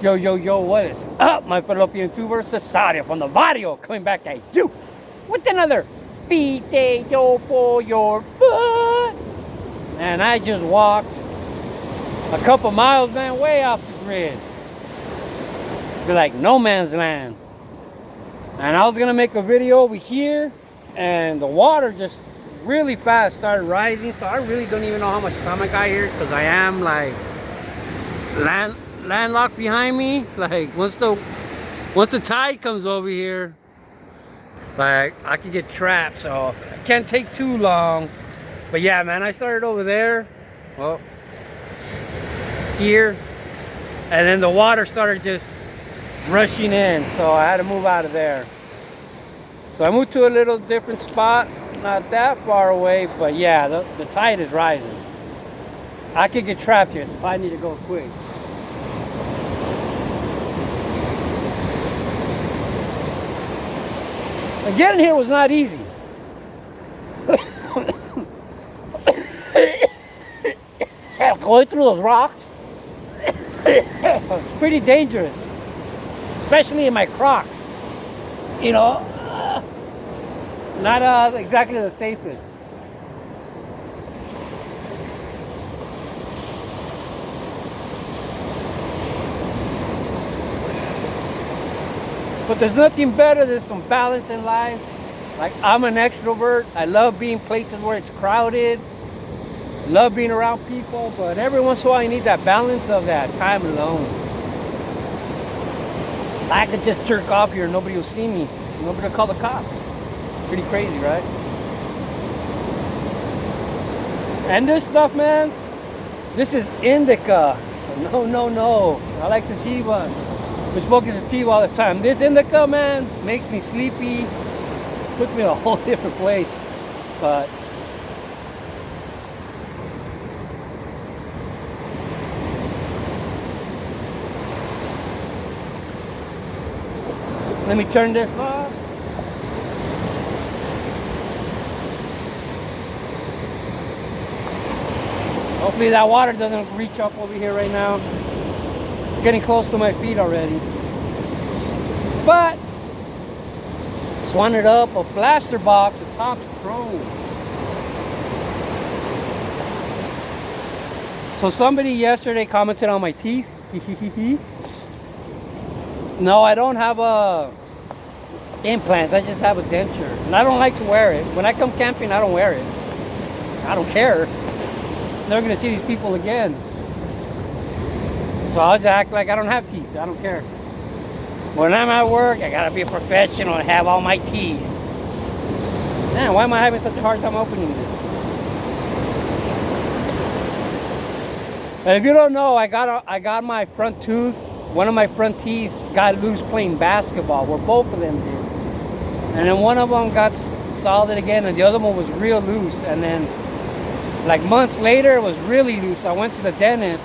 Yo, yo, yo, what is up, my fallopian tubers? Cesario from the barrio coming back at you with another video for your butt. And I just walked a couple miles, man, way off the grid. Be like no man's land. And I was gonna make a video over here, and the water just really fast started rising. So I really don't even know how much time I got here, because I am like landlocked behind me. Like once the tide comes over here, like I could get trapped, so it can't take too long. But yeah, man, I started over there, well, here, and then the water started just rushing in, so I had to move out of there. So I moved to a little different spot, not that far away, but yeah, the tide is rising. I could get trapped here, so I need to go quick. And getting here was not easy. Going through those rocks, it's pretty dangerous, especially in my Crocs. You know, not exactly the safest. But there's nothing better than some balance in life. Like, I'm an extrovert. I love being places where it's crowded. Love being around people, but every once in a while you need that balance of that time alone. I could just jerk off here and nobody will see me. Nobody will call the cops. Pretty crazy, right? And this stuff, man, this is indica. No. I like sativa. We're smoking sativa all the time. This indica, man, makes me sleepy. Puts me in a whole different place. But let me turn this off. Hopefully that water doesn't reach up over here right now. It's getting close to my feet already. But swanned up a blaster box of Top's Chrome. So somebody yesterday commented on my teeth. No, I don't have implants. I just have a denture, and I don't like to wear it. When I come camping, I don't wear it. I don't care. Never gonna see these people again. So I'll just act like I don't have teeth. I don't care. When I'm at work, I gotta be a professional and have all my teeth. Man, why am I having such a hard time opening this? And if you don't know, I got my front tooth. One of my front teeth got loose playing basketball, where both of them did. And then one of them got solid again, and the other one was real loose. And then, like months later, it was really loose. I went to the dentist,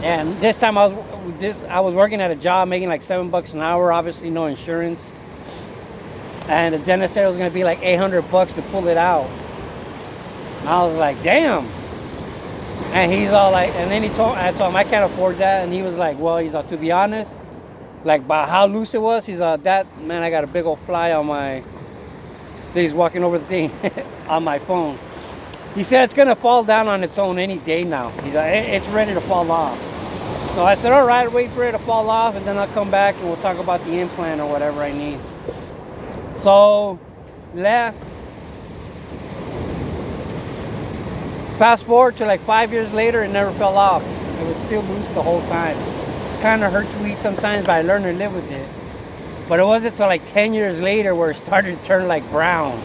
and this time I was working at a job making like $7 an hour. Obviously, no insurance. And the dentist said it was gonna be like $800 to pull it out. And I was like, damn. And he's all like, and then I told him I can't afford that, and he was like, well, he's like, to be honest, like by how loose it was, he's like, that man, I got a big old fly on my. He's walking over the thing on my phone. He said it's gonna fall down on its own any day now. He's like, it's ready to fall off. So I said, all right, wait for it to fall off, and then I'll come back and we'll talk about the implant or whatever I need. So left. Fast forward to like 5 years later, it never fell off. It was still loose the whole time. Kind of hurt to eat sometimes, but I learned to live with it. But it wasn't until like 10 years later where it started to turn like brown.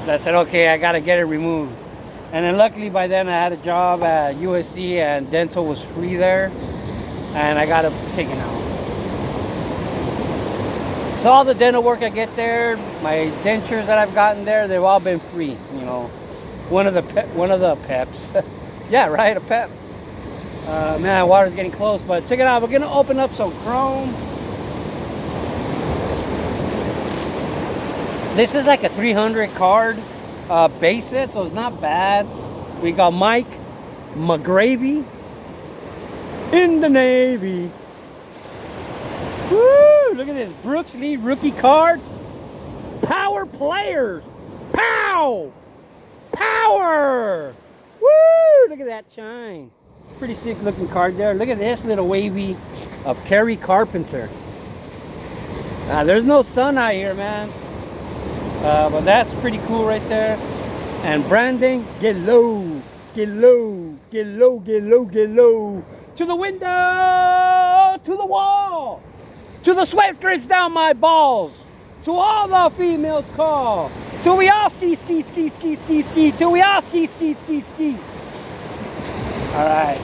I said, okay, I gotta get it removed. And then luckily by then I had a job at USC and dental was free there. And I got it taken out. So all the dental work I get there, my dentures that I've gotten there, they've all been free, you know. One of the peps. Yeah, right, a pep. Man, water's getting close, but check it out. We're gonna open up some Chrome. This is like a 300 card base set, so it's not bad. We got Mike McGravy in the Navy. Woo! Look at this Brooks Lee rookie card. Power players. Pow! Power! Woo! Look at that shine. Pretty sick looking card there. Look at this little wavy of Kerry Carpenter. There's no sun out here, man. But that's pretty cool right there. And Brandon, get low. Get low. Get low, get low, get low. To the window! To the wall! To the sweat drips down my balls! To all the females call! Till we all ski, ski, ski, ski, ski, ski! Till we all ski, ski, ski, ski! Alright.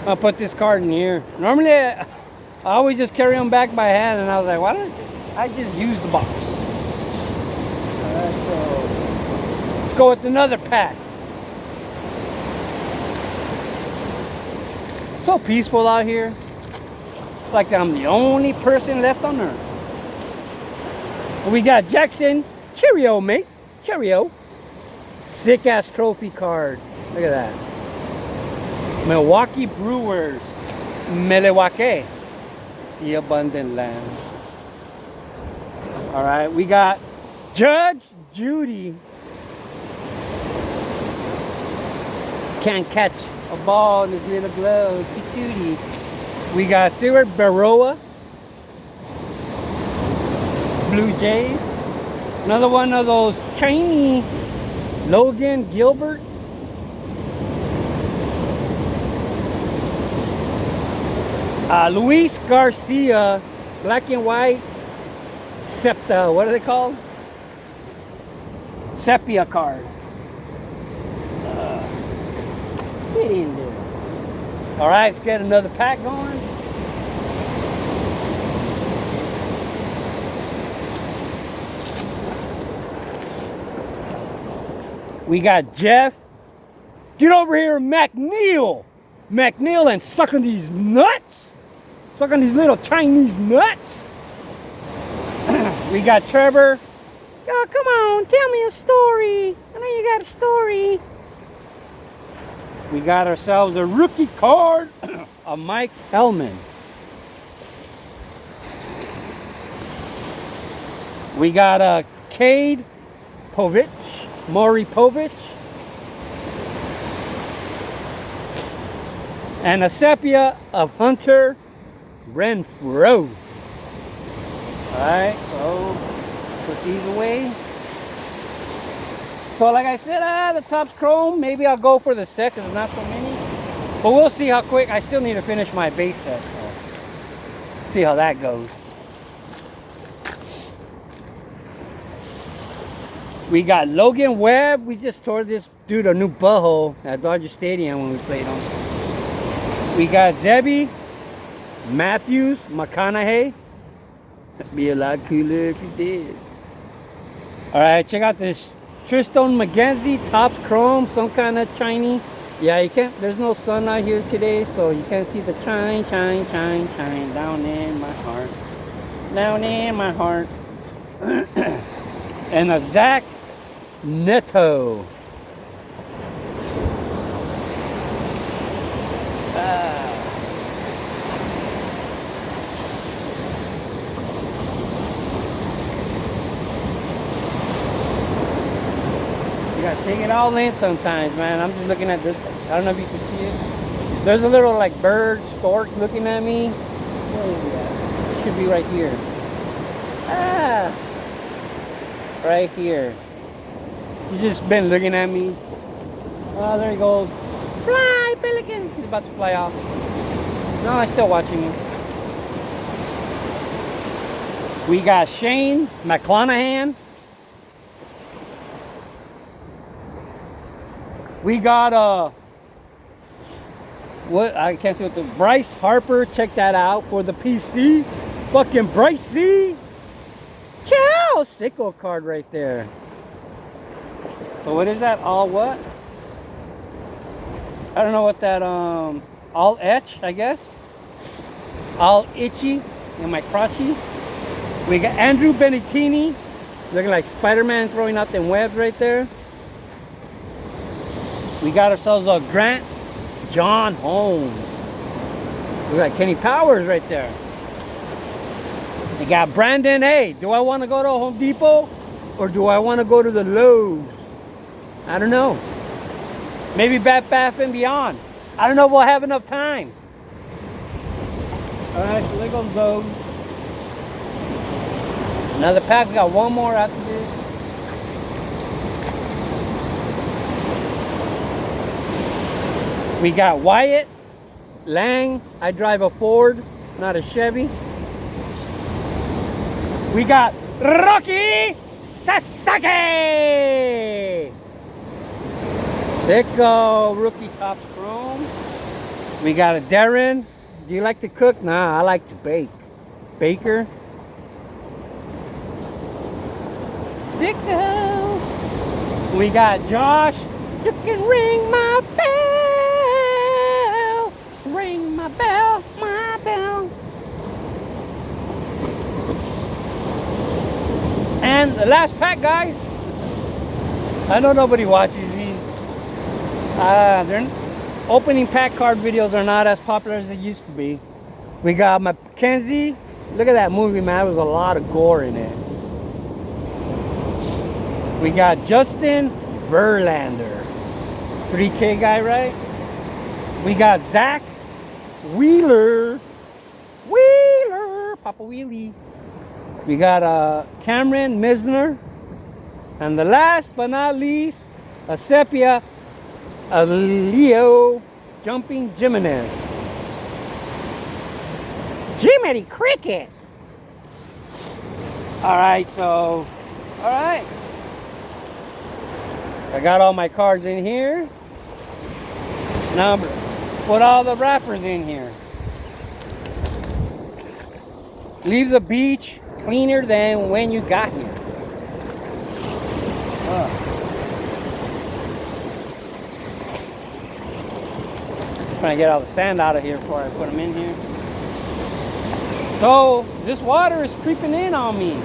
I'll put this card in here. Normally, I always just carry them back by hand, and I was like, why don't I just use the box? Alright, so let's go with another pack. So peaceful out here. Like I'm the only person left on earth. We got Jackson. Cheerio, mate. Cheerio. Sick ass trophy card. Look at that. Milwaukee Brewers. Milwaukee. The abundant land. Alright, we got Judge Judy. Can't catch a ball in his little glove. Judy. We got Stuart Baroa, Blue Jays. Another one of those Chinese Logan Gilbert. Luis Garcia, black and white, septa, what are they called? Sepia card. Get in there. All right, let's get another pack going. We got Jeff. Get over here, McNeil. McNeil and sucking these nuts. Sucking these little Chinese nuts. We got Trevor. Oh, come on, tell me a story. I know you got a story. We got ourselves a rookie card of Mike Hellman. We got a Cade Povich, Maury Povich. And a sepia of Hunter Renfroe. Alright, so put these away. So like I said, the top's chrome. Maybe I'll go for the set because there's not so many. But we'll see how quick. I still need to finish my base set. So see how that goes. We got Logan Webb. We just tore this dude a new butthole at Dodger Stadium when we played him. We got Zebby, Matthews, McConaughey. That'd be a lot cooler if you did. Alright, check out this Tristan McKenzie, tops chrome, some kind of Chinese. Yeah, you can't, there's no sun out here today, so you can't see the shine, shine, shine, shine down in my heart. Down in my heart. And a Zach Neto. You gotta take it all in sometimes, man. I'm just looking at this. I don't know if you can see it. There's a little like bird, stork looking at me. Oh, it should be right here. Right here. He's just been looking at me. Oh, there he goes. Fly, pelican. He's about to fly off. No, I'm still watching him. We got Shane McClanahan. We got what I can't see what the Bryce Harper. Check that out for the PC. Fucking Bryce C. Ciao, sicko card right there. So what is that? All what? I don't know what that all etch, I guess. All itchy in my crotchy. We got Andrew Benettini, looking like Spider-Man throwing out them webs right there. We got ourselves a Grant John Holmes. We got Kenny Powers right there. I got Brandon. Hey, do I want to go to Home Depot or do I want to go to the Lowe's? I don't know. Maybe Bed Bath and Beyond. I don't know if we'll have enough time. Alright, so there goes those. Another pack. We got one more after this. We got Wyatt, Lang. I drive a Ford, not a Chevy. We got Rocky Sasaki. Sicko Rookie Tops Chrome. We got a Darren. Do you like to cook? Nah, I like to bake. Baker. Sicko. We got Josh. You can ring my bell. Ring my bell, my bell. And the last pack, guys. I know nobody watches these. They're opening pack card videos are not as popular as they used to be. We got Mackenzie. Look at that movie, man. There was a lot of gore in it. We got Justin Verlander, 3K guy, right? We got Zach Wheeler, Papa Wheelie. We got Cameron Misner, and the last but not least, a Sepia, a Leo Jumping Jimenez. Jiminy Cricket. All right, so, all right. I got all my cards in here. Now put all the wrappers in here. Leave the beach cleaner than when you got here. Trying to get all the sand out of here before I put them in here. So this water is creeping in on me.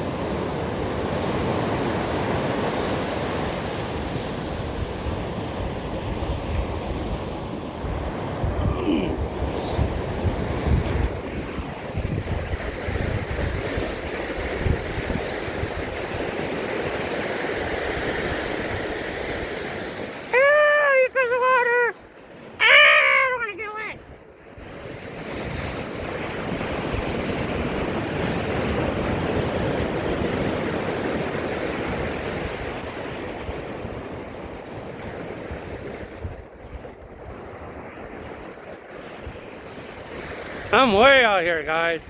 I'm way out here, guys.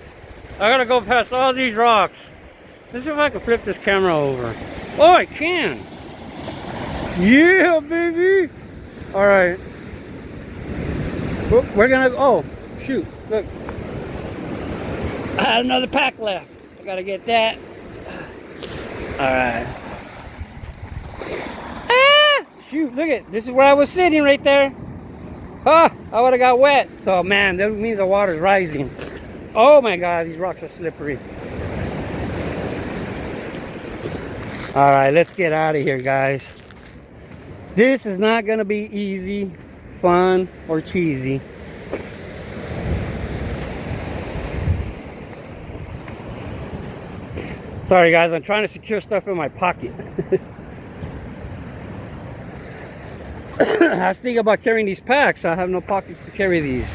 I gotta go past all these rocks. Let's see if I can flip this camera over. Oh, I can. Yeah, baby. All right. We're gonna, oh, shoot, look. I had another pack left. I gotta get that. All right. Ah, shoot, look at, this is where I was sitting right there. Ah, I would have got wet. So man, that means the water's rising. Oh my God, these rocks are slippery. All right, let's get out of here, guys. This is not gonna be easy, fun, or cheesy. Sorry guys, I'm trying to secure stuff in my pocket. I was thinking about carrying these packs. I have no pockets to carry these.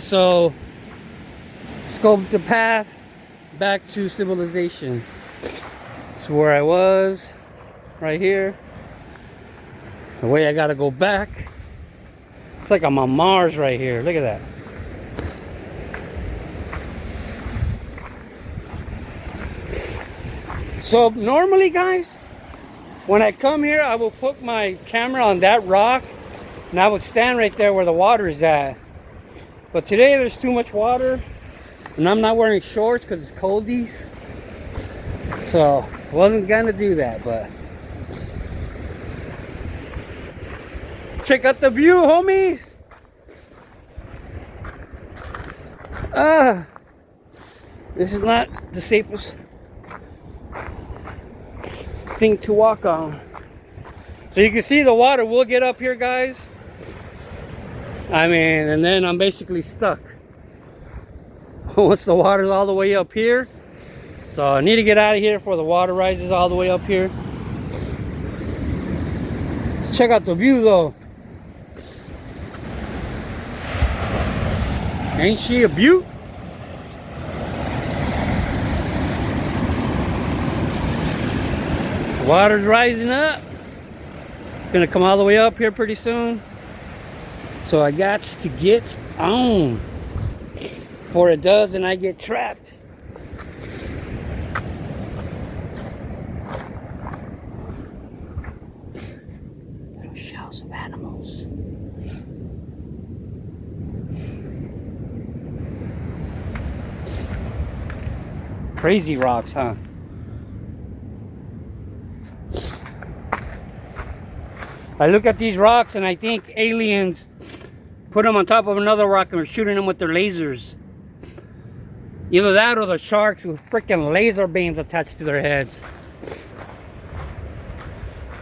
So scope the path back to civilization. It's where I was, right here. The way I gotta go back. It's like I'm on Mars right here. Look at that. So normally, guys, when I come here, I will put my camera on that rock and I would stand right there where the water is at. But today there's too much water and I'm not wearing shorts because it's coldies. So I wasn't gonna do that, but check out the view, homies. This is not the safest thing to walk on. So you can see the water will get up here, guys. I mean, and then I'm basically stuck. once the water's all the way up here. So I need to get out of here before the water rises all the way up here. Let's check out the view though. Ain't she a beaut? The water's rising up. It's gonna come all the way up here pretty soon. So I got to get on before it does and I get trapped. Little shells of animals. Crazy rocks, huh? I look at these rocks and I think aliens put them on top of another rock and are shooting them with their lasers. Either that or the sharks with freaking laser beams attached to their heads.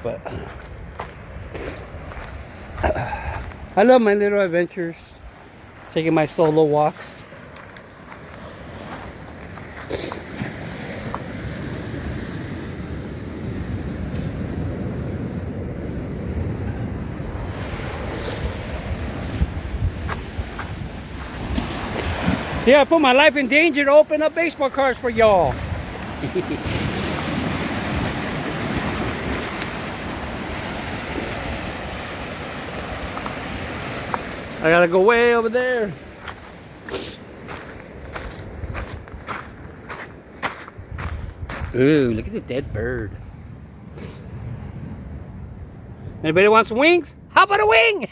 But I love my little adventures, taking my solo walks. Yeah, I put my life in danger to open up baseball cards for y'all. I gotta go way over there. Ooh, look at the dead bird. Anybody want some wings? How about a wing?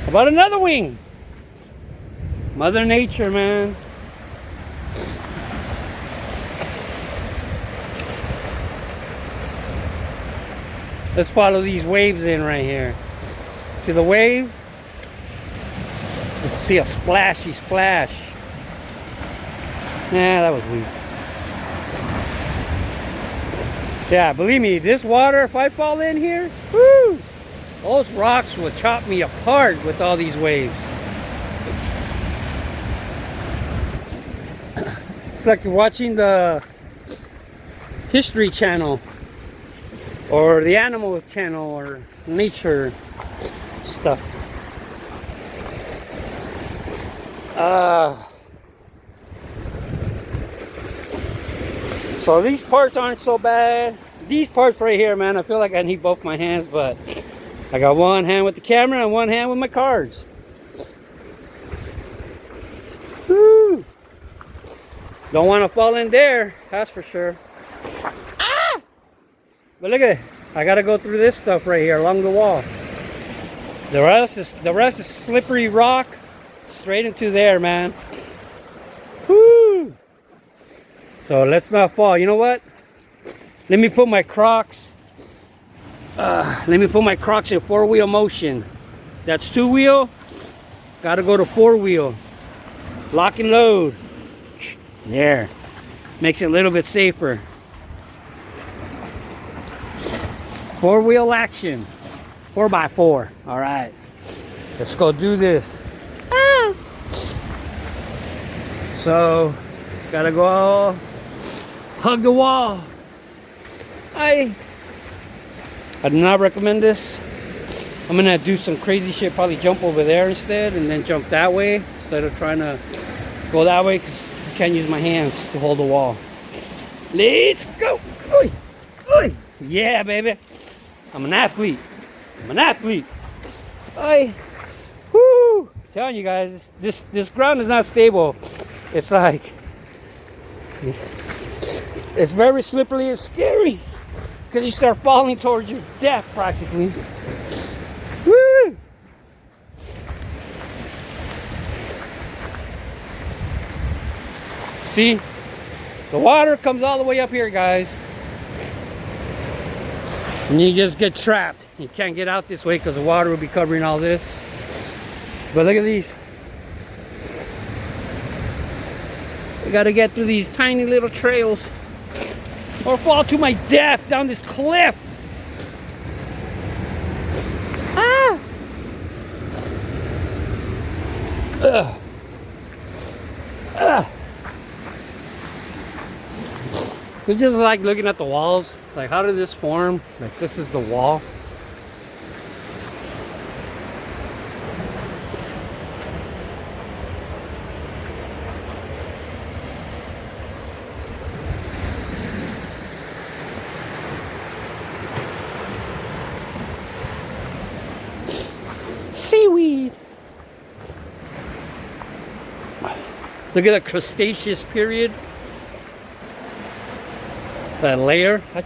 How about another wing? Mother Nature, man. Let's follow these waves in right here. See the wave? Let's see a splashy splash. Nah, that was weak. Yeah, believe me, this water, if I fall in here, whoo, those rocks will chop me apart with all these waves. It's like you're watching the History Channel or the Animal Channel or nature stuff. So these parts aren't so bad. These parts right here, man, I feel like I need both my hands, but I got one hand with the camera and one hand with my cards. Woo! Don't want to fall in there, that's for sure. Ah! But look at it. I got to go through this stuff right here along the wall. The rest is slippery rock straight into there, man. Woo! So let's not fall. You know what? Let me put my Crocs. Let me put my Crocs in 4-wheel motion. That's 2-wheel. Got to go to 4-wheel. Lock and load. There. Makes it a little bit safer. 4-wheel action. 4x4. All right. Let's go do this. Ah. So, gotta go hug the wall. I do not recommend this. I'm gonna do some crazy shit, probably jump over there instead and then jump that way instead of trying to go that way because I can't use my hands to hold the wall. Let's go. Oy. Oy. Yeah, baby. I'm an athlete. I'm an athlete. Whoo! I'm telling you guys, this ground is not stable. It's like, it's very slippery and scary because you start falling towards your death practically. Woo! See, the water comes all the way up here, guys. And you just get trapped. You can't get out this way because the water will be covering all this. But look at these. We gotta get through these tiny little trails or fall to my death down this cliff. Ah! Ugh. Ugh. It's just like looking at the walls. Like, how did this form? Like, this is the wall. Seaweed. Look at the crustaceous period. That layer. I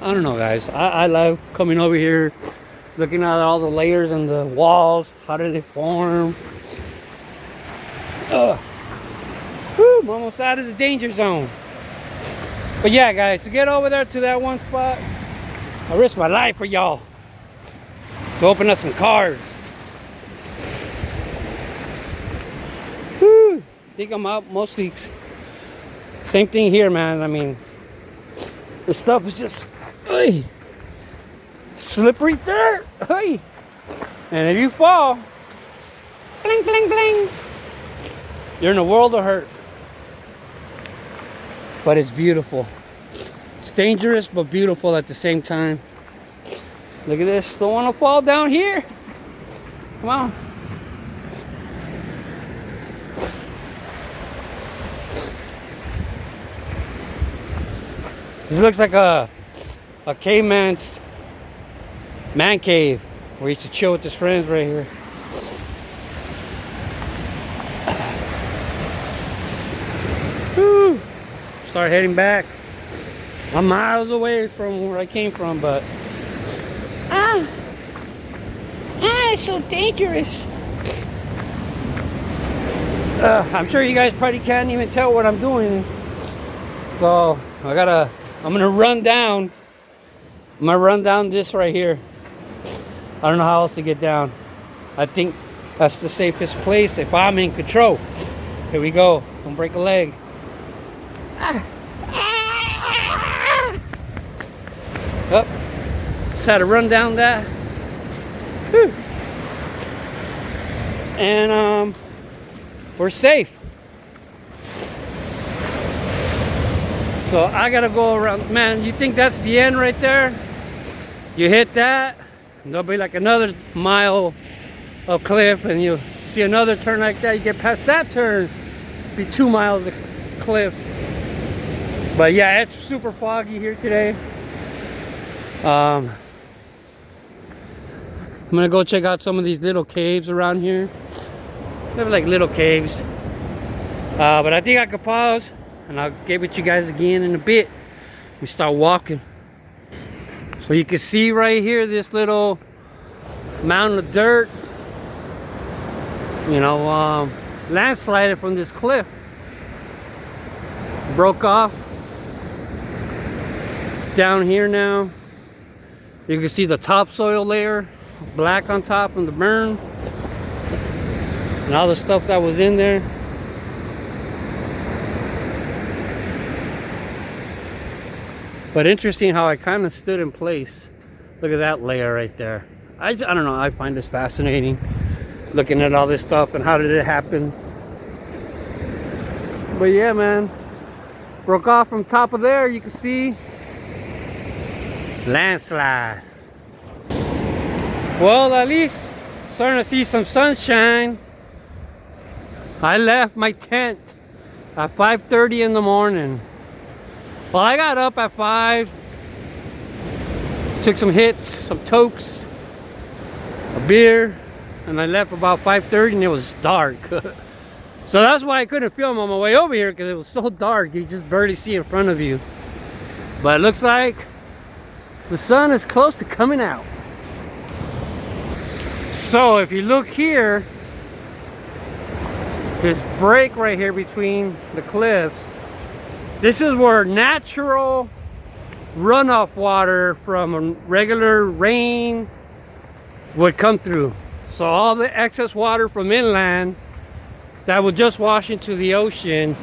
don't know, guys. I love coming over here, looking at all the layers and the walls. How did it form? Ugh. Whew, I'm almost out of the danger zone. But yeah, guys, to get over there to that one spot, I risk my life for y'all to open up some cars. Whew. I think I'm out mostly. Same thing here, man. I mean, the stuff is just slippery dirt. And if you fall, bling, bling, bling, you're in a world of hurt. But it's beautiful. It's dangerous, but beautiful at the same time. Look at this. Don't want to fall down here. Come on. This looks like a caveman's man cave where he used to chill with his friends right here. Whew. Start heading back. I'm miles away from where I came from, but it's so dangerous. I'm sure you guys probably can't even tell what I'm doing. So I'm gonna run down. I'm gonna run down this right here. I don't know how else to get down. I think that's the safest place if I'm in control. Here we go. Don't break a leg. Up. Just had to run down that. Whew. And we're safe. So I gotta go around. Man, you think that's the end right there? You hit that, and there'll be like another mile of cliff, and you'll see another turn like that. You get past that turn, be 2 miles of cliffs. But yeah, it's super foggy here today. I'm gonna go check out some of these little caves around here. They're like little caves. But I think I could pause. And I'll get with you guys again in a bit. We start walking. So you can see right here this little mountain of dirt. You know, landslided from this cliff. Broke off. It's down here now. You can see the topsoil layer, black on top from the burn. And all the stuff that was in there. But interesting how I kind of stood in place. Look at that layer right there. I don't know, I find this fascinating. Looking at all this stuff and how did it happen. But yeah, man. Broke off from top of there, you can see. Landslide. Well, at least starting to see some sunshine. I left my tent at 5:30 in the morning. Well, I got up at 5, took some hits, some tokes, a beer, and I left about 5:30 and it was dark. So that's why I couldn't film on my way over here, because it was so dark, you just barely see in front of you. But it looks like the sun is close to coming out. So if you look here, this break right here between the cliffs, this is where natural runoff water from regular rain would come through. So all the excess water from inland that would just wash into the ocean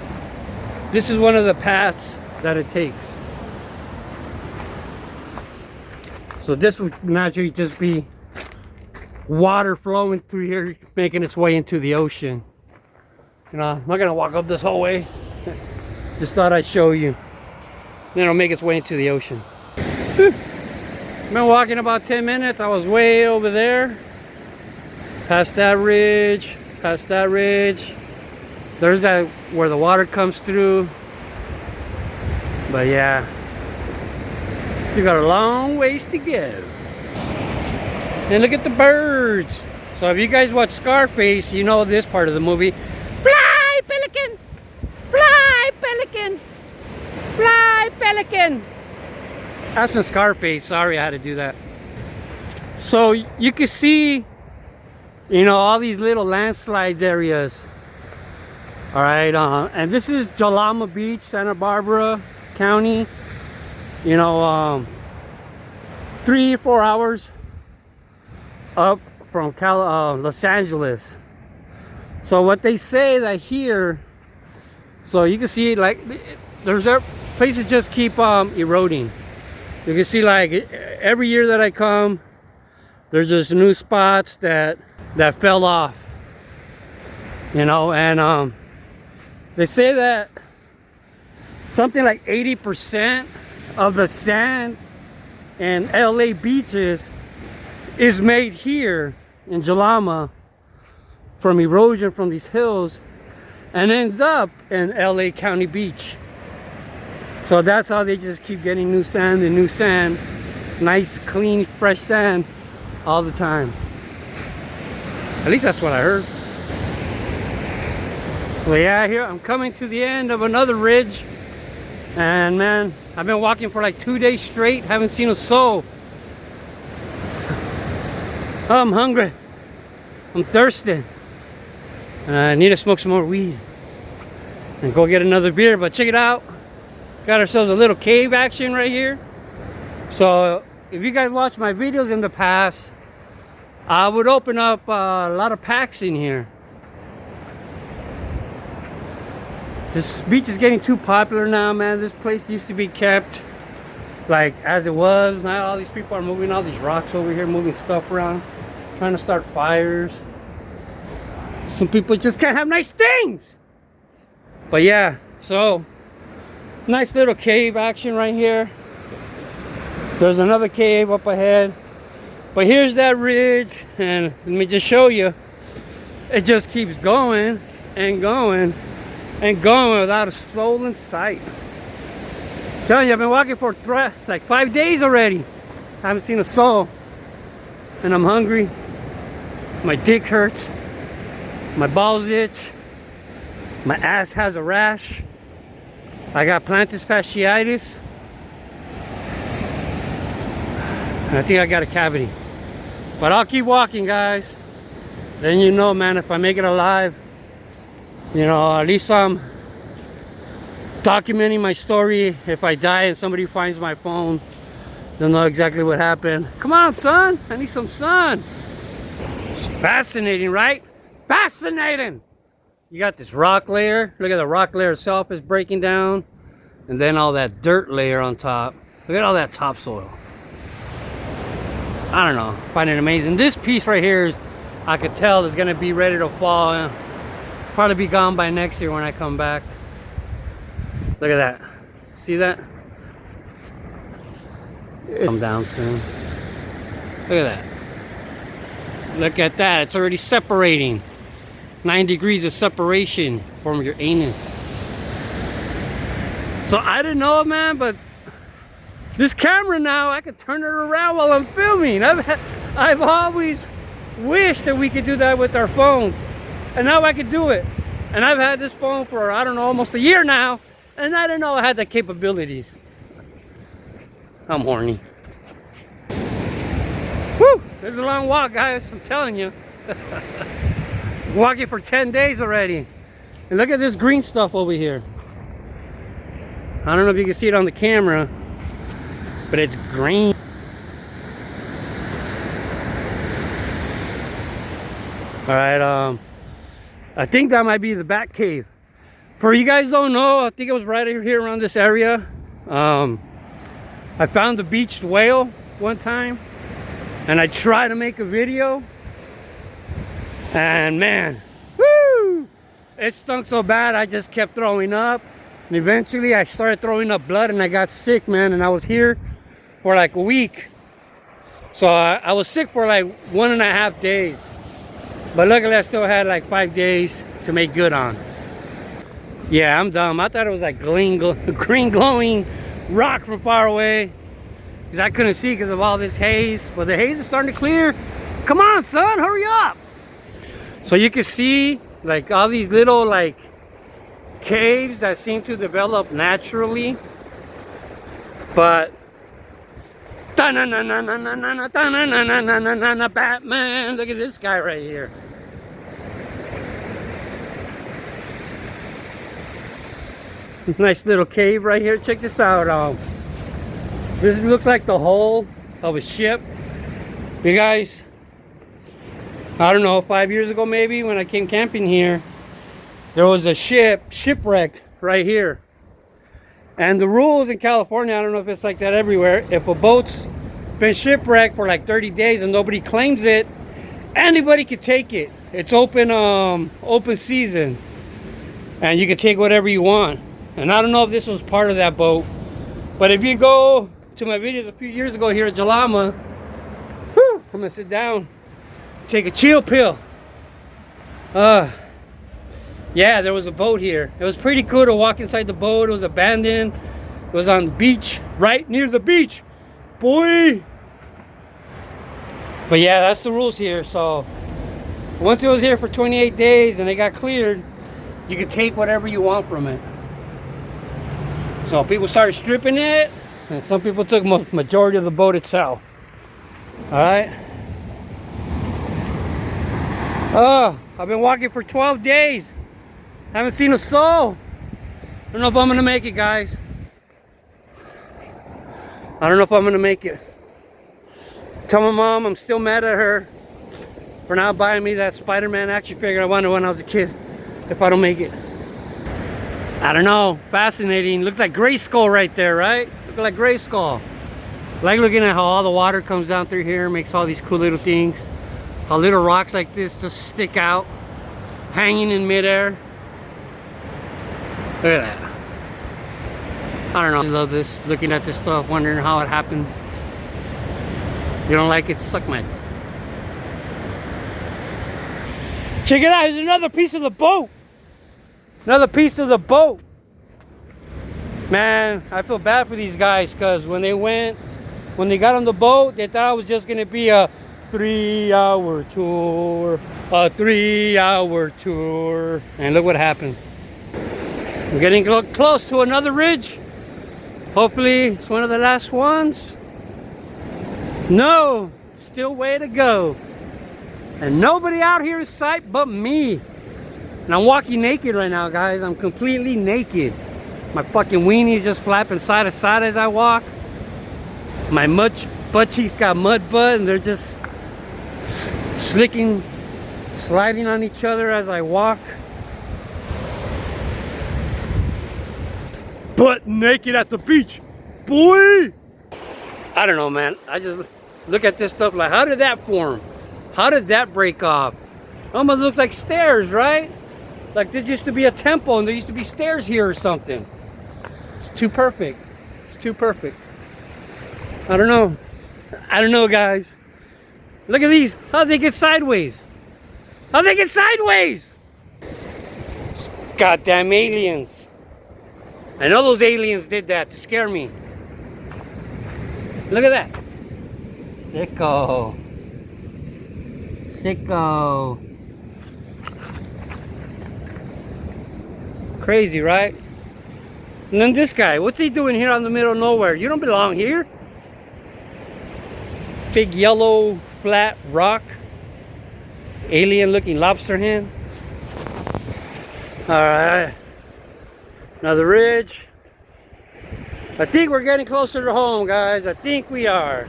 This is one of the paths that it takes. So this would naturally just be water flowing through here, making its way into the ocean. You know, I'm not gonna walk up this whole way. Just thought I'd show you. Then it'll make its way into the ocean. Whew. Been walking about 10 minutes. I was way over there. Past that ridge. Past that ridge. There's that where the water comes through. But yeah. Still got a long ways to go. And look at the birds. So if you guys watch Scarface, you know this part of the movie. Fly, pelican! Fly, pelican! Fly, pelican! That's from Scarface. Sorry I had to do that. So you can see, you know, all these little landslide areas. All right, and this is Jalama Beach, Santa Barbara County. You know, 3-4 hours up from Los Angeles. So what they say that here, so you can see like there's places just keep eroding. You can see like every year that I come, there's just new spots that fell off. You know, and they say that something like 80% of the sand in LA beaches is made here in Jalama from erosion from these hills and ends up in LA County Beach. So that's how they just keep getting new sand and new sand. Nice, clean, fresh sand all the time. At least that's what I heard. So yeah, here I'm coming to the end of another ridge. And man, I've been walking for like 2 days straight. Haven't seen a soul. I'm hungry. I'm thirsty. I need to smoke some more weed. And go get another beer. But check it out. Got ourselves a little cave action right here. So if you guys watch my videos in the past, I would open up a lot of packs in here. This beach is getting too popular now, man. This place used to be kept like as it was. Now all these people are moving all these rocks over here, moving stuff around, trying to start fires. Some people just can't have nice things. But yeah, so nice little cave action right here. There's another cave up ahead. But here's that ridge, and let me just show you. It just keeps going and going and going without a soul in sight. I'm telling you, I've been walking for like 5 days already. I haven't seen a soul. And I'm hungry. My dick hurts. My balls itch. My ass has a rash. I got plantar fasciitis. And I think I got a cavity. But I'll keep walking, guys. Then you know, man, if I make it alive, you know, at least I'm documenting my story. If I die and somebody finds my phone, they'll know exactly what happened. Come on, son. I need some sun. It's fascinating, right? Fascinating. You got this rock layer. Look at the rock layer itself is breaking down. And then all that dirt layer on top. Look at all that topsoil. I don't know. I find it amazing. This piece right here, I could tell is going to be ready to fall. Probably be gone by next year when I come back. Look at that. See that? Come down soon. Look at that. Look at that. It's already separating. 9 degrees of separation from your anus. So I didn't know, man, but this camera now, I can turn it around while I'm filming. I've always wished that we could do that with our phones. And now I can do it. And I've had this phone for, I don't know, almost a year now. And I didn't know I had the capabilities. I'm horny. Whew! This is a long walk, guys. I'm telling you. Walking for 10 days already. And look at this green stuff over here. I don't know if you can see it on the camera, but it's green. All right, I think that might be the bat cave. For you guys don't know, I think it was right here around this area. I found the beached whale one time, and I tried to make a video, and man, woo! It stunk so bad I just kept throwing up, and eventually I started throwing up blood, and I got sick, man. And I was here for like a week, so I was sick for like 1.5 days, but luckily I still had like 5 days to make good on. Yeah, I'm dumb. I thought it was like green glowing rock from far away, because I couldn't see because of all this haze. But the haze is starting to clear. Come on, son, hurry up. So you can see like all these little like caves that seem to develop naturally. But Batman, look at this guy right here. Nice little cave right here. Check this out. This looks like the hull of a ship. You guys, I don't know, 5 years ago maybe, when I came camping here, there was a shipwrecked right here. And the rules in California, I don't know if it's like that everywhere, if a boat's been shipwrecked for like 30 days and nobody claims it, anybody could take it. It's open season, and you can take whatever you want. And I don't know if this was part of that boat, but if you go to my videos a few years ago here at Jalama, whew, I'm gonna sit down, take a chill pill. Yeah, there was a boat here. It was pretty cool to walk inside the boat. It was abandoned. It was on the beach, right near the beach, boy. But yeah, that's the rules here. So once it was here for 28 days and it got cleared, you could take whatever you want from it. So people started stripping it, and some people took majority of the boat itself. All right. Oh, I've been walking for 12 days. Haven't seen a soul. I don't know if I'm gonna make it, guys. I don't know if I'm gonna make it. Tell my mom I'm still mad at her for not buying me that Spider-Man action figure I wanted when I was a kid. If I don't make it. I don't know. Fascinating. Looks like Grayskull right there, right? Look like Grayskull. Like looking at how all the water comes down through here, makes all these cool little things. How little rocks like this just stick out, hanging in midair. Look at that. I don't know. I love this. Looking at this stuff, wondering how it happened. You don't like it? Suck my. Check it out. There's another piece of the boat. Another piece of the boat. Man, I feel bad for these guys, because when they got on the boat, they thought it was just gonna be a 3-hour tour. A 3-hour tour. And look what happened. I'm getting close to another ridge. Hopefully it's one of the last ones. No, still way to go. And nobody out here in sight but me. And I'm walking naked right now, guys. I'm completely naked. My fucking weenie is just flapping side to side as I walk. My butt cheeks got mud butt, and they're just sliding on each other as I walk. Butt naked at the beach, boy. I don't know, man. I just look at this stuff like, how did that form? How did that break off? Almost looks like stairs, right? Like there used to be a temple and there used to be stairs here or something. It's too perfect. It's too perfect. I don't know. I don't know, guys. Look at these. How'd they get sideways? How'd they get sideways? Goddamn aliens. I know those aliens did that to scare me. Look at that. Sicko. Sicko. Crazy, right? And then this guy, what's he doing here on the middle of nowhere? You don't belong here. Big yellow flat rock. Alien looking lobster hand. Alright. Another ridge. I think we're getting closer to home, guys. I think we are.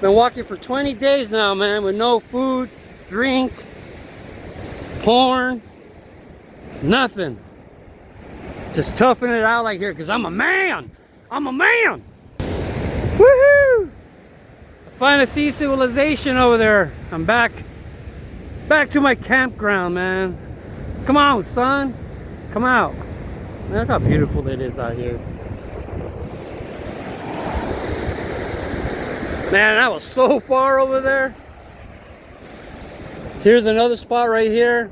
Been walking for 20 days now, man, with no food, drink, porn, nothing. Just toughing it out like here, because I'm a man. I'm a man. Woohoo! I finally see civilization over there. I'm back to my campground, man. Come on, son. Come out. Man, look how beautiful it is out here. Man, that was so far over there. Here's another spot right here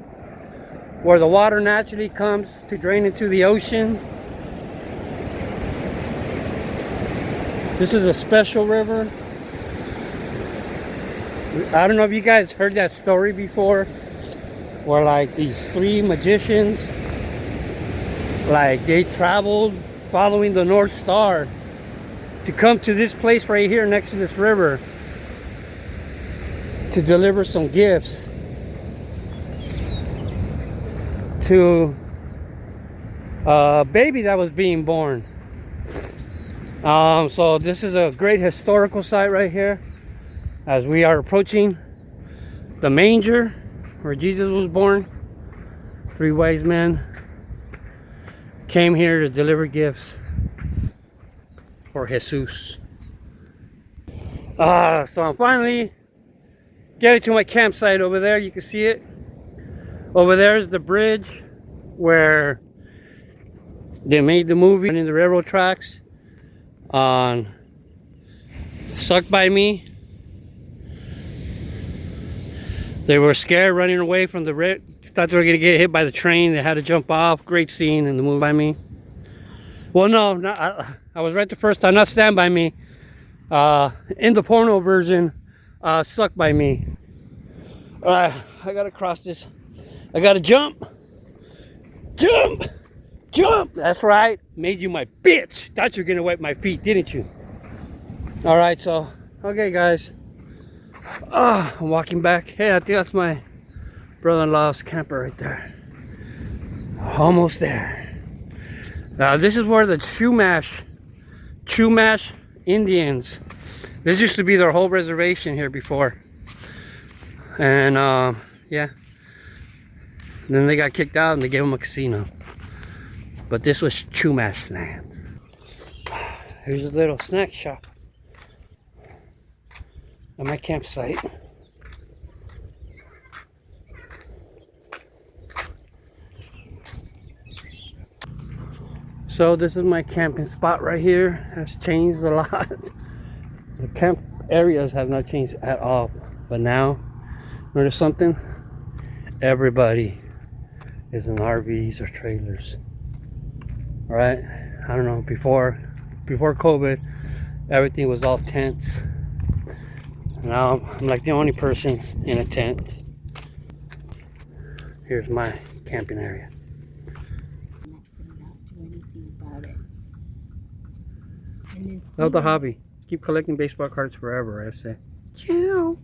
where the water naturally comes to drain into the ocean. This is a special river. I don't know if you guys heard that story before, where like these three magicians, like they traveled following the North Star to come to this place right here next to this river to deliver some gifts to a baby that was being born. So this is a great historical site right here as we are approaching the manger where Jesus was born. Three wise men came here to deliver gifts for Jesus. So I'm finally getting to my campsite over there. You can see it. Over there is the bridge where they made the movie in the railroad tracks on Stuck By Me. They were scared running away from the thought they were gonna get hit by the train. They had to jump off. Great scene in the movie By Me. Well, no, I was right the first time, not Stand By Me. In the porno version, Stuck By Me. Alright, I gotta cross this. I gotta jump. Jump! Jump! That's right. Made you my bitch. Thought you were gonna wipe my feet, didn't you? Alright, so, okay, guys. I'm walking back. Hey, I think that's my brother-in-law's camper right there. Almost there. This is where the Chumash Indians. This used to be their whole reservation here before. And, yeah. Then they got kicked out and they gave them a casino. But this was Chumash land. Here's a little snack shop at my campsite. So this is my camping spot right here. Has changed a lot. The camp areas have not changed at all. But now, notice something? Everybody is in RVs or trailers. Right? I don't know, before COVID, everything was all tents. Now I'm like the only person in a tent. Here's my camping area. Love the hobby. Keep collecting baseball cards forever, I say. Ciao.